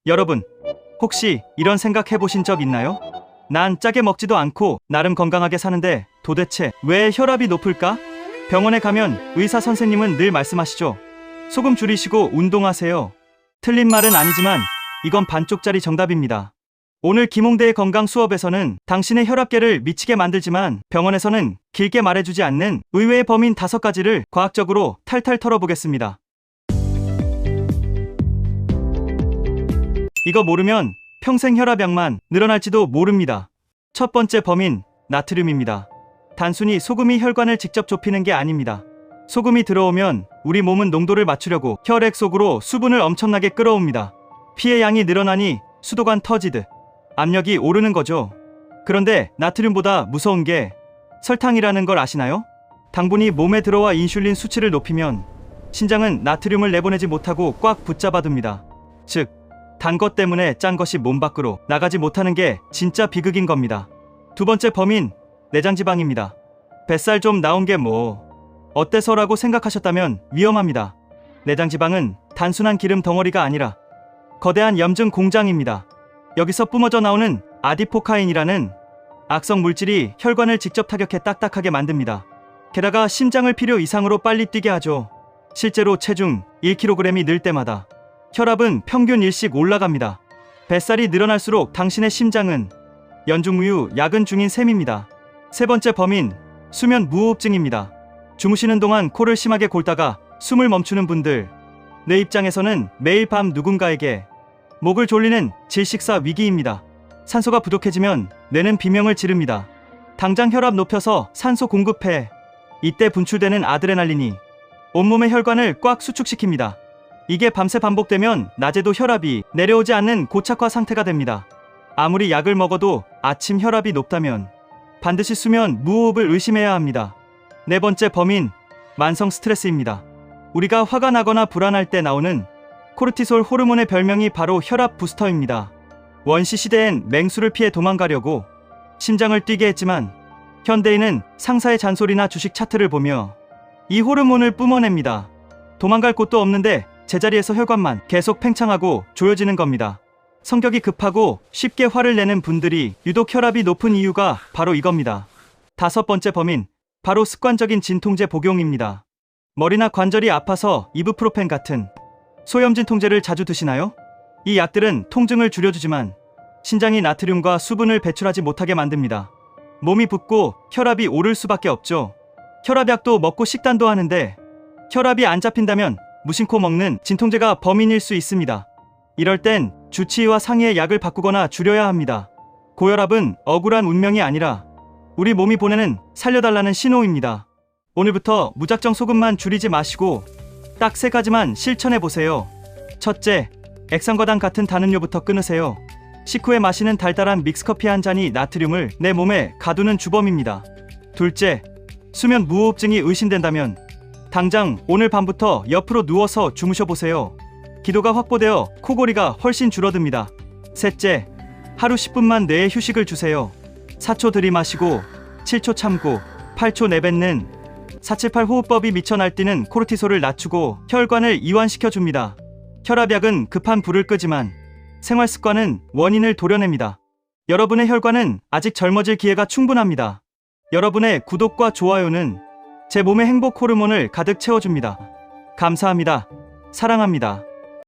여러분, 혹시 이런 생각 해보신 적 있나요? 난 짜게 먹지도 않고 나름 건강하게 사는데 도대체 왜 혈압이 높을까? 병원에 가면 의사 선생님은 늘 말씀하시죠. 소금 줄이시고 운동하세요. 틀린 말은 아니지만 이건 반쪽짜리 정답입니다. 오늘 김홍대의 건강 수업에서는 당신의 혈압계를 미치게 만들지만 병원에서는 길게 말해주지 않는 의외의 범인 5가지를 과학적으로 탈탈 털어보겠습니다. 이거 모르면 평생 혈압약만 늘어날지도 모릅니다. 첫 번째 범인, 나트륨입니다. 단순히 소금이 혈관을 직접 좁히는 게 아닙니다. 소금이 들어오면 우리 몸은 농도를 맞추려고 혈액 속으로 수분을 엄청나게 끌어옵니다. 피의 양이 늘어나니 수도관 터지듯 압력이 오르는 거죠. 그런데 나트륨보다 무서운 게 설탕이라는 걸 아시나요? 당분이 몸에 들어와 인슐린 수치를 높이면 신장은 나트륨을 내보내지 못하고 꽉 붙잡아둡니다. 즉, 단 것 때문에 짠 것이 몸 밖으로 나가지 못하는 게 진짜 비극인 겁니다. 두 번째 범인, 내장지방입니다. 뱃살 좀 나온 게 뭐 어때서라고 생각하셨다면 위험합니다. 내장지방은 단순한 기름 덩어리가 아니라 거대한 염증 공장입니다. 여기서 뿜어져 나오는 아디포카인이라는 악성 물질이 혈관을 직접 타격해 딱딱하게 만듭니다. 게다가 심장을 필요 이상으로 빨리 뛰게 하죠. 실제로 체중 1kg이 늘 때마다 혈압은 평균 1씩 올라갑니다. 뱃살이 늘어날수록 당신의 심장은 연중무휴 야근 중인 셈입니다. 세 번째 범인, 수면 무호흡증입니다. 주무시는 동안 코를 심하게 골다가 숨을 멈추는 분들, 내 입장에서는 매일 밤 누군가에게 목을 졸리는 질식사 위기입니다. 산소가 부족해지면 뇌는 비명을 지릅니다. 당장 혈압 높여서 산소 공급해. 이때 분출되는 아드레날린이 온몸의 혈관을 꽉 수축시킵니다. 이게 밤새 반복되면 낮에도 혈압이 내려오지 않는 고착화 상태가 됩니다. 아무리 약을 먹어도 아침 혈압이 높다면 반드시 수면 무호흡을 의심해야 합니다. 네 번째 범인, 만성 스트레스입니다. 우리가 화가 나거나 불안할 때 나오는 코르티솔 호르몬의 별명이 바로 혈압 부스터입니다. 원시 시대엔 맹수를 피해 도망가려고 심장을 뛰게 했지만 현대인은 상사의 잔소리나 주식 차트를 보며 이 호르몬을 뿜어냅니다. 도망갈 곳도 없는데 제자리에서 혈관만 계속 팽창하고 조여지는 겁니다. 성격이 급하고 쉽게 화를 내는 분들이 유독 혈압이 높은 이유가 바로 이겁니다. 다섯 번째 범인, 바로 습관적인 진통제 복용입니다. 머리나 관절이 아파서 이부프로펜 같은 소염 진통제를 자주 드시나요? 이 약들은 통증을 줄여주지만 신장이 나트륨과 수분을 배출하지 못하게 만듭니다. 몸이 붓고 혈압이 오를 수밖에 없죠. 혈압약도 먹고 식단도 하는데 혈압이 안 잡힌다면 무심코 먹는 진통제가 범인일 수 있습니다. 이럴 땐 주치의와 상의해 약을 바꾸거나 줄여야 합니다. 고혈압은 억울한 운명이 아니라 우리 몸이 보내는 살려달라는 신호입니다. 오늘부터 무작정 소금만 줄이지 마시고 딱 3가지만 실천해보세요. 첫째, 액상과당 같은 단음료부터 끊으세요. 식후에 마시는 달달한 믹스커피 한 잔이 나트륨을 내 몸에 가두는 주범입니다. 둘째, 수면 무호흡증이 의심된다면 당장 오늘 밤부터 옆으로 누워서 주무셔보세요. 기도가 확보되어 코골이가 훨씬 줄어듭니다. 셋째, 하루 10분만 뇌에 휴식을 주세요. 4초 들이마시고 7초 참고 8초 내뱉는 478 호흡법이 미쳐 날뛰는 코르티솔을 낮추고 혈관을 이완시켜줍니다. 혈압약은 급한 불을 끄지만 생활습관은 원인을 도려냅니다. 여러분의 혈관은 아직 젊어질 기회가 충분합니다. 여러분의 구독과 좋아요는 제 몸의 행복 호르몬을 가득 채워줍니다. 감사합니다. 사랑합니다.